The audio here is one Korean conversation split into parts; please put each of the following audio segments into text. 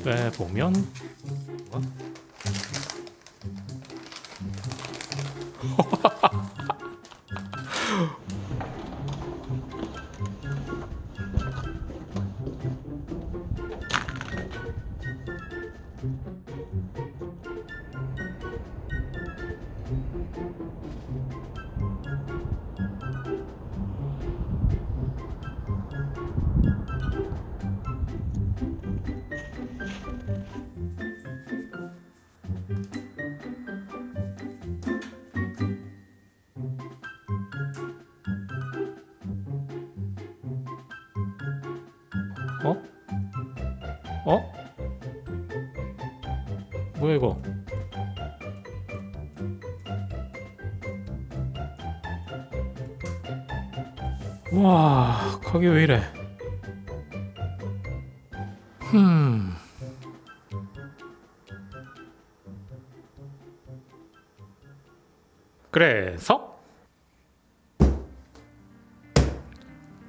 왜 보면 어? 어? 뭐야 이거? 와, 가게 왜 이래? 흠. 그래서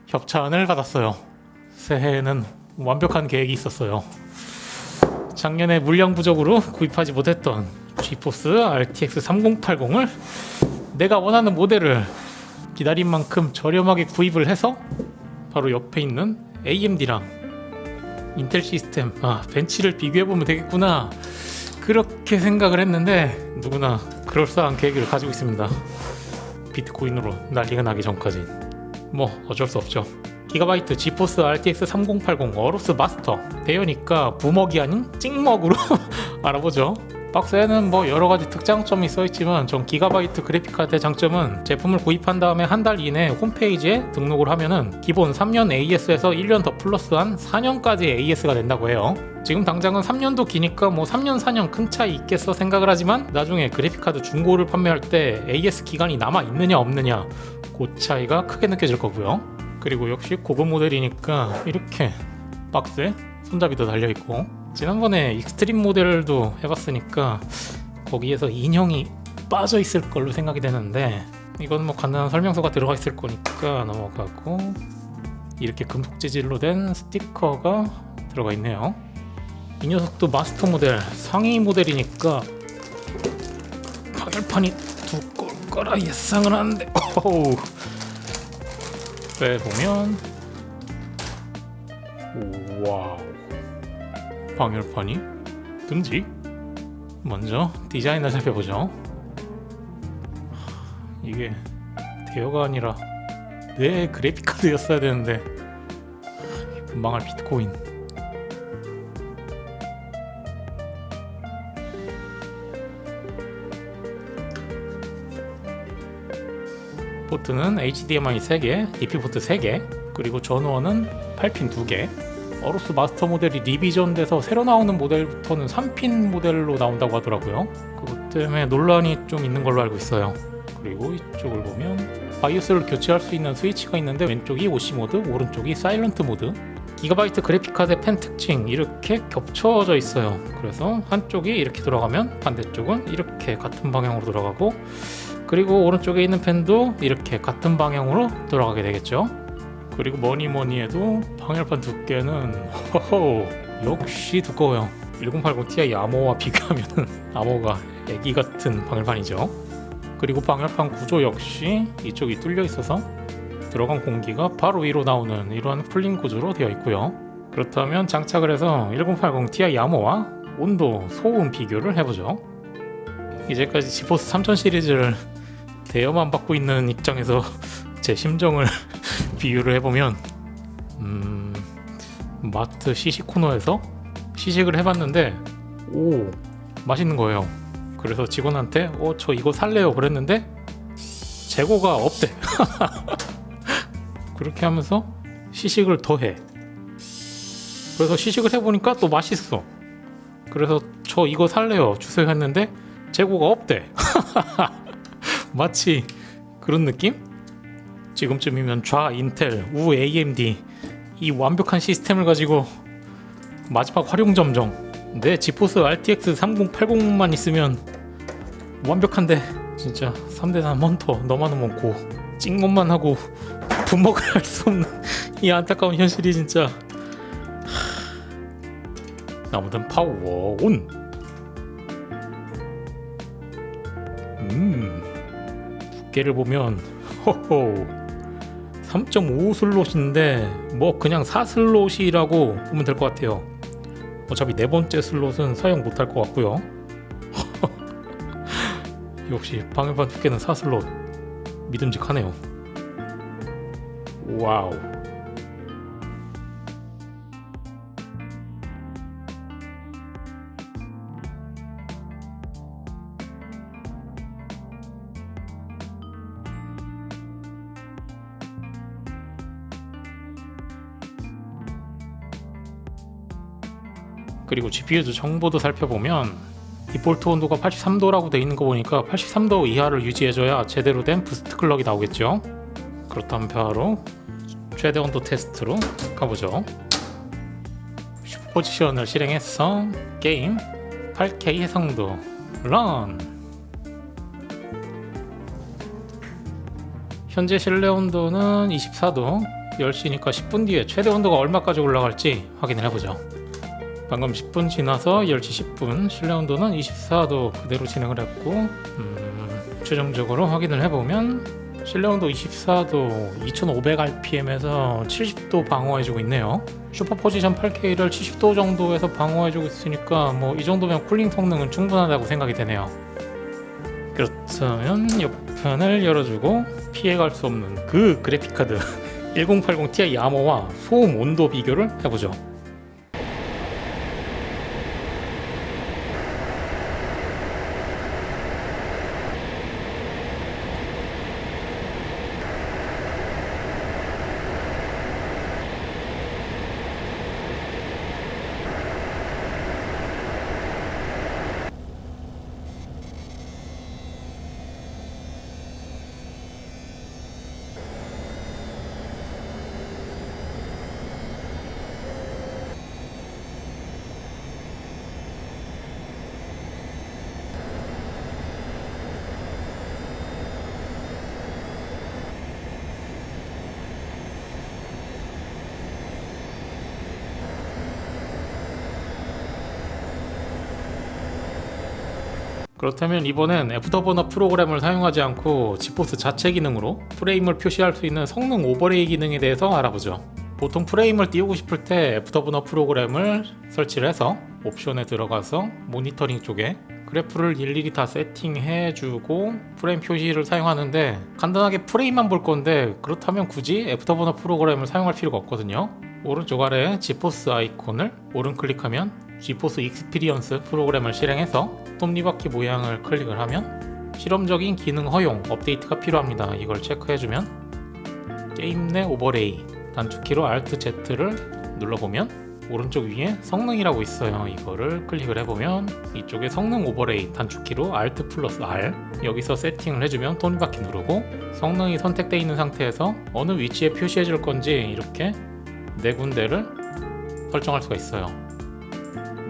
협찬을 받았어요. 새해에는 완벽한 계획이 있었어요. 작년에 물량 부족으로 구입하지 못했던 지포스 RTX 3080을 내가 원하는 모델을 기다린 만큼 저렴하게 구입을 해서 바로 옆에 있는 AMD랑 인텔 시스템 벤치를 비교해보면 되겠구나, 그렇게 생각을 했는데 누구나 그럴싸한 계획을 가지고 있습니다. 비트코인으로 난리가 나기 전까지 뭐 어쩔 수 없죠. 기가바이트 지포스 RTX 3080 어로스 마스터, 대여니까 부먹이 아닌 찍먹으로 알아보죠. 박스에는 뭐 여러가지 특장점이 써있지만 전 기가바이트 그래픽카드의 장점은 제품을 구입한 다음에 한 달 이내에 홈페이지에 등록을 하면은 기본 3년 AS에서 1년 더 플러스한 4년까지 AS가 된다고 해요. 지금 당장은 3년도 기니까 뭐 3년 4년 큰 차이 있겠어 생각을 하지만 나중에 그래픽카드 중고를 판매할 때 AS 기간이 남아 있느냐 없느냐 그 차이가 크게 느껴질 거고요. 그리고 역시 고급 모델이니까 이렇게 박스에 손잡이도 달려있고, 지난번에 익스트림 모델도 해봤으니까 거기에서 인형이 빠져있을 걸로 생각이 되는데 이건 뭐 간단한 설명서가 들어가 있을 거니까 넘어가고, 이렇게 금속 재질로 된 스티커가 들어가 있네요. 이 녀석도 마스터 모델, 상위 모델이니까 파열판이 두꺼울 거라 예상을 하는데 오우. 빼보면 와우, 방열판이 듬직. 먼저 디자인을 살펴보죠. 이게 대여가 아니라 내 그래픽카드였어야 되는데 망할 비트코인. 포트는 HDMI 3개, DP 포트 3개, 그리고 전원은 8핀 2개. 어로스 마스터 모델이 리비전돼서 새로 나오는 모델부터는 3핀 모델로 나온다고 하더라고요. 그것 때문에 논란이 좀 있는 걸로 알고 있어요. 그리고 이쪽을 보면 바이오스를 교체할 수 있는 스위치가 있는데 왼쪽이 OC 모드, 오른쪽이 사일런트 모드. 기가바이트 그래픽카드의 펜 특징, 이렇게 겹쳐져 있어요. 그래서 한쪽이 이렇게 돌아가면 반대쪽은 이렇게 같은 방향으로 돌아가고, 그리고 오른쪽에 있는 펜도 이렇게 같은 방향으로 돌아가게 되겠죠. 그리고 뭐니 해도 방열판 두께는 호호, 역시 두꺼워요. 1080 Ti 아모와 비교하면 아모가 애기 같은 방열판이죠. 그리고 방열판 구조 역시 이쪽이 뚫려 있어서 들어간 공기가 바로 위로 나오는 이러한 쿨링 구조로 되어 있고요. 그렇다면 장착을 해서 1080 Ti 아모와 온도, 소음 비교를 해보죠. 이제까지 지포스 3000 시리즈를 대여만 받고 있는 입장에서 제 심정을 비유를 해보면 마트 시식 코너에서 시식을 해봤는데 오, 맛있는 거예요. 그래서 직원한테 저 이거 살래요 그랬는데 재고가 없대. 그렇게 하면서 시식을 더해. 그래서 시식을 해보니까 또 맛있어. 그래서 저 이거 살래요 주세요 했는데 재고가 없대. 마치 그런 느낌? 지금쯤이면 좌 인텔, 우 AMD 이 완벽한 시스템을 가지고 마지막 활용점정 내 지포스 RTX 3080만 있으면 완벽한데, 진짜 3대4 몬터 너만 오면 고 찍먹만 하고 분먹을 할 수 없는 이 안타까운 현실이 진짜 나무든 파워 온. 두께를 보면 호호 3.5 슬롯인데 뭐 그냥 4 슬롯이라고 보면 될 것 같아요. 어차피 네 번째 슬롯은 사용 못할 것 같고요. 역시 방열판 두께는 4 슬롯 믿음직하네요. 와우. 그리고 GPU 정보도 살펴보면 디폴트 온도가 83도라고 되어 있는 거 보니까 83도 이하를 유지해줘야 제대로 된 부스트 클럭이 나오겠죠. 그렇다면 바로 최대 온도 테스트로 가보죠. 슈퍼포지션을 실행해서 게임 8K 해상도 런. 현재 실내 온도는 24도. 10시니까 10분 뒤에 최대 온도가 얼마까지 올라갈지 확인을 해보죠. 방금 10분 지나서 10시 10분 실내 온도는 24도 그대로 진행을 했고 최종적으로 확인을 해보면 실내 온도 24도 2500rpm에서 70도 방어해주고 있네요. 슈퍼포지션 8K를 70도 정도에서 방어해주고 있으니까 뭐 이 정도면 쿨링 성능은 충분하다고 생각이 되네요. 그렇다면 옆판을 열어주고 피해갈 수 없는 그 그래픽카드 1080 Ti 아머와 소음 온도 비교를 해보죠. 그렇다면 이번엔 애프터버너 프로그램을 사용하지 않고 지포스 자체 기능으로 프레임을 표시할 수 있는 성능 오버레이 기능에 대해서 알아보죠. 보통 프레임을 띄우고 싶을 때 애프터버너 프로그램을 설치를 해서 옵션에 들어가서 모니터링 쪽에 그래프를 일일이 다 세팅해주고 프레임 표시를 사용하는데 간단하게 프레임만 볼 건데 그렇다면 굳이 애프터버너 프로그램을 사용할 필요가 없거든요. 오른쪽 아래 지포스 아이콘을 오른 클릭하면 지포스 익스피리언스 프로그램을 실행해서 톱니바퀴 모양을 클릭을 하면 실험적인 기능 허용 업데이트가 필요합니다. 이걸 체크해주면 게임 내 오버레이 단축키로 Alt Z를 눌러보면 오른쪽 위에 성능이라고 있어요. 이거를 클릭을 해보면 이쪽에 성능 오버레이 단축키로 Alt 플러스 R 여기서 세팅을 해주면 톱니바퀴 누르고 성능이 선택되어 있는 상태에서 어느 위치에 표시해 줄 건지 이렇게 네 군데를 설정할 수가 있어요.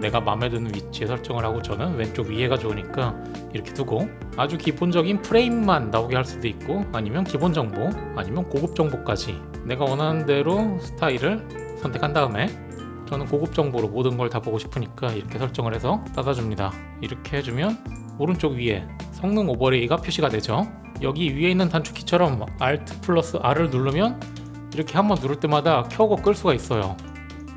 내가 마음에 드는 위치에 설정을 하고 저는 왼쪽 위에가 좋으니까 이렇게 두고 아주 기본적인 프레임만 나오게 할 수도 있고 아니면 기본 정보 아니면 고급 정보까지 내가 원하는 대로 스타일을 선택한 다음에 저는 고급 정보로 모든 걸 다 보고 싶으니까 이렇게 설정을 해서 닫아줍니다. 이렇게 해주면 오른쪽 위에 성능 오버레이가 표시가 되죠. 여기 위에 있는 단축키처럼 Alt 플러스 R을 누르면 이렇게 한번 누를 때마다 켜고 끌 수가 있어요.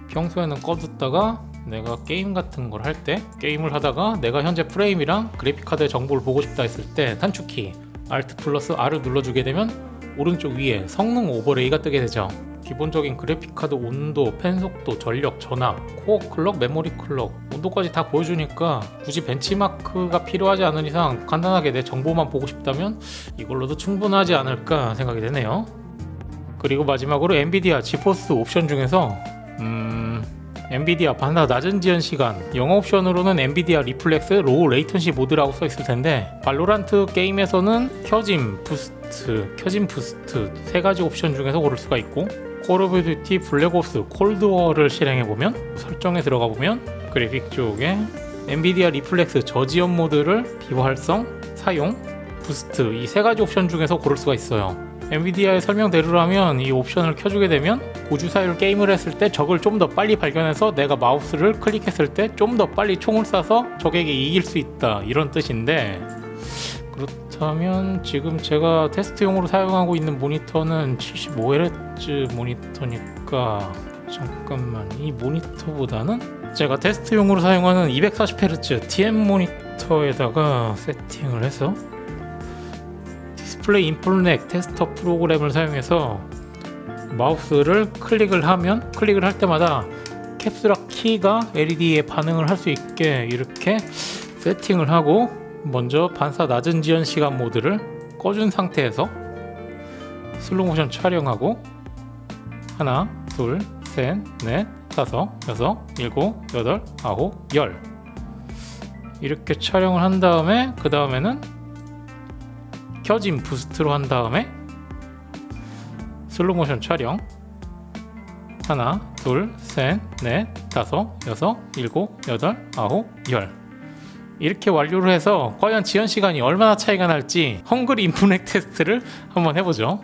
평소에는 꺼뒀다가 내가 게임 같은 걸 할 때 게임을 하다가 내가 현재 프레임이랑 그래픽카드의 정보를 보고 싶다 했을 때 단축키 Alt 플러스 R을 눌러주게 되면 오른쪽 위에 성능 오버레이가 뜨게 되죠. 기본적인 그래픽카드 온도, 펜 속도, 전력, 전압, 코어 클럭, 메모리 클럭 온도까지 다 보여주니까 굳이 벤치마크가 필요하지 않은 이상 간단하게 내 정보만 보고 싶다면 이걸로도 충분하지 않을까 생각이 되네요. 그리고 마지막으로 엔비디아 지포스 옵션 중에서 엔비디아 반사 낮은 지연 시간 영어 옵션으로는 엔비디아 리플렉스 로우 레이턴시 모드라고 써 있을 텐데 발로란트 게임에서는 켜짐 부스트 세 가지 옵션 중에서 고를 수가 있고 콜 오브 듀티 블랙옵스 콜드워를 실행해보면 설정에 들어가 보면 그래픽 쪽에 엔비디아 리플렉스 저지연 모드를 비활성, 사용, 부스트 이 세 가지 옵션 중에서 고를 수가 있어요. 엔비디아의 설명대로라면 이 옵션을 켜주게 되면 고주사율 게임을 했을 때 적을 좀 더 빨리 발견해서 내가 마우스를 클릭했을 때 좀 더 빨리 총을 쏴서 적에게 이길 수 있다, 이런 뜻인데, 그렇다면 지금 제가 테스트용으로 사용하고 있는 모니터는 75Hz 모니터니까 잠깐만, 이 모니터보다는 제가 테스트용으로 사용하는 240Hz TN 모니터에다가 세팅을 해서 디스플레이 인풋렉 테스터 프로그램을 사용해서 마우스를 클릭을 할 때마다 캡슐락 키가 LED에 반응을 할 수 있게 이렇게 세팅을 하고, 먼저 반사 낮은 지연 시간 모드를 꺼준 상태에서 슬로우 모션 촬영하고 하나, 둘, 셋, 넷, 다섯, 여섯, 일곱, 여덟, 아홉, 열 이렇게 촬영을 한 다음에, 그 다음에는 켜진 부스트로 한 다음에 슬로우 모션 촬영 하나, 둘, 셋, 넷, 다섯, 여섯, 일곱, 여덟, 아홉, 열 이렇게 완료를 해서 과연 지연 시간이 얼마나 차이가 날지 헝그리 인풋렉 테스트를 한번 해보죠.